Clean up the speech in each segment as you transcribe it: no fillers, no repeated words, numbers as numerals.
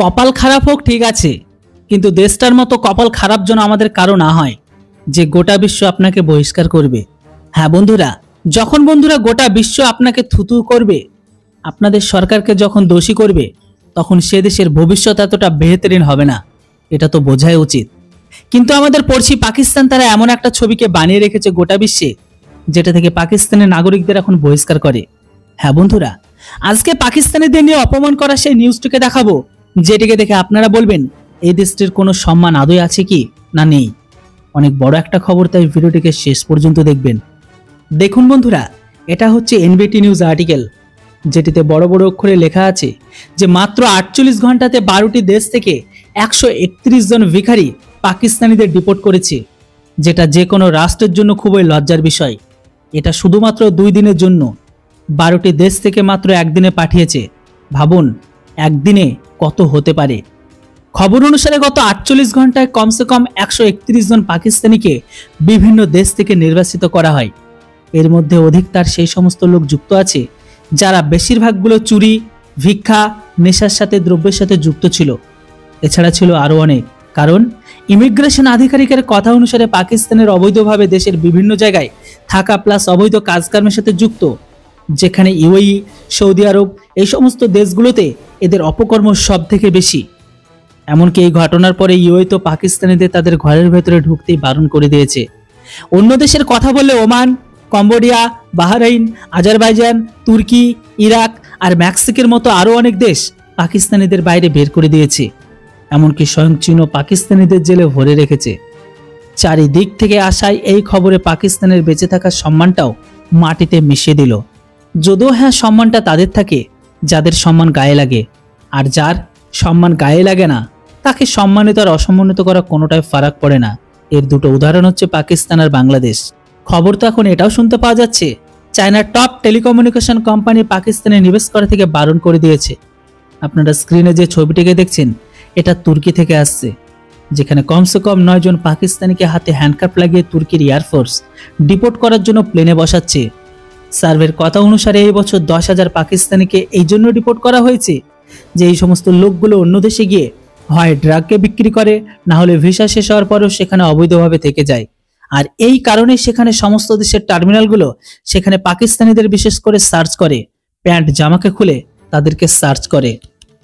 কপাল খারাপ হোক ঠিক আছে, কিন্তু দেশটার মতো কপাল খারাপ যেন আমাদের কারো না হয় যে গোটা বিশ্ব আপনাকে বহিষ্কার করবে। হ্যাঁ বন্ধুরা, যখন গোটা বিশ্ব আপনাকে থুতু করবে, আপনাদের সরকারকে যখন দোষী করবে, তখন সে দেশের ভবিষ্যৎ এতটা বেহতরিন হবে না, এটা তো বোঝাই উচিত। কিন্তু আমাদের পড়শি পাকিস্তান তারা এমন একটা ছবিকে বানিয়ে রেখেছে গোটা বিশ্বে, যেটা থেকে পাকিস্তানের নাগরিকদের এখন বহিষ্কার করে। হ্যাঁ বন্ধুরা, আজকে পাকিস্তানিদের নিয়ে অপমান করা সেই নিউজটিকে দেখাবো, যেটিকে দেখে আপনারা বলবেন এই দেশটির কোনো সম্মান আদৌ আছে কি না নেই। অনেক বড় একটা খবর, তাই ভিডিওটিকে শেষ পর্যন্ত দেখবেন। দেখুন বন্ধুরা, এটা হচ্ছে এনবিটি নিউজ আর্টিকেল, যেটিতে বড় বড় অক্ষরে লেখা আছে যে মাত্র 48 ঘন্টাতে 12টি দেশ থেকে 131 জন ভিখারি পাকিস্তানিদের ডিপোর্ট করেছে, যেটা যে কোনো রাষ্ট্রের জন্য খুবই লজ্জার বিষয়। এটা শুধুমাত্র 2 দিনের জন্য 12টি দেশ থেকে মাত্র একদিনে পাঠিয়েছে। ভাবুন একদিনে কত হতে পারে। খবর অনুসারে গত 48 ঘন্টায় কমসে কম 131 জন পাকিস্তানিকে বিভিন্ন দেশ থেকে নির্বাসিত করা হয়। এর মধ্যে অধিকতার সেই সমস্ত লোক যুক্ত আছে যারা বেশিরভাগগুলো চুরি, ভিক্ষা, নেশার সাথে দ্রব্যের সাথে যুক্ত ছিল। এছাড়া ছিল আরও অনেক, কারণ ইমিগ্রেশন আধিকারিকের কথা অনুসারে পাকিস্তানের অবৈধভাবে দেশের বিভিন্ন জায়গায় থাকা প্লাস অবৈধ কাজকর্মের সাথে যুক্ত, যেখানে ইউএই, সৌদি আরব এই সমস্ত দেশগুলোতে এদের অপকর্ম সব থেকে বেশি। এমনকি এই ঘটনার পরে ইউএই তো পাকিস্তানিদের তাদের ঘরের ভেতরে ঢুকতেই বারণ করে দিয়েছে। অন্য দেশের কথা বললে ওমান, কম্বোডিয়া, বাহরাইন, আজারবাইজান, তুর্কি, ইরাক আর মেক্সিকোর মতো আরও অনেক দেশ পাকিস্তানিদের বাইরে বের করে দিয়েছে। এমনকি স্বয়ং চীনও পাকিস্তানিদের জেলে ভরে রেখেছে। চারিদিক থেকে আসায় এই খবরে পাকিস্তানের বেঁচে থাকার সম্মানটাও মাটিতে মিশিয়ে দিল। যদিও হ্যাঁ, সম্মানটা তাদের থাকে যাদের সম্মান গায়ে লাগে, আর যার সম্মান গায়ে লাগে না তাকে সম্মানিত আর অসম্মানিত করা কোনোটাই ফারাক পড়ে না। এর দুটো উদাহরণ হচ্ছে পাকিস্তান আর বাংলাদেশ। খবর তো এখন এটাও শুনতে পাওয়া যাচ্ছে চায়নার টপ টেলিকমিউনিকেশন কোম্পানি পাকিস্তানে নিবেশ করা থেকে বারণ করে দিয়েছে। আপনারা স্ক্রিনে যে ছবিটিকে দেখছেন, এটা তুর্কি থেকে আসছে, যেখানে কমসে কম 9 জন পাকিস্তানিকে হাতে হ্যান্ডকাপ লাগিয়ে তুর্কির এয়ারফোর্স ডিপোর্ট করার জন্য প্লেনে বসাচ্ছে। সার্ভের কথা অনুসারে এই বছর 10,000 পাকিস্তানিকে এই জন্য ডিপোর্ট করা হয়েছে যে এই সমস্ত লোকগুলো অন্য দেশে গিয়ে হয় ড্রাগকে বিক্রি করে, না হলে ভিসা শেষ হওয়ার পরেও সেখানে অবৈধভাবে থেকে যায়। আর এই কারণে সেখানে সমস্ত দেশের টার্মিনালগুলো সেখানে পাকিস্তানিদের বিশেষ করে সার্চ করে, প্যান্ট জামাকে খুলে তাদেরকে সার্চ করে।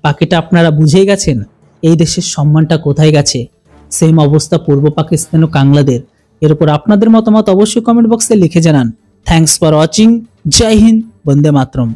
বাকিটা আপনারা বুঝেই গেছেন এই দেশের সম্মানটা কোথায় গেছে। সেম অবস্থা পূর্ব পাকিস্তান ও কাংলাদের। এর উপর আপনাদের মতামত অবশ্যই কমেন্ট বক্সে লিখে জানান। Thanks for watching. জয় হিন্দ, বন্দে মাতরম।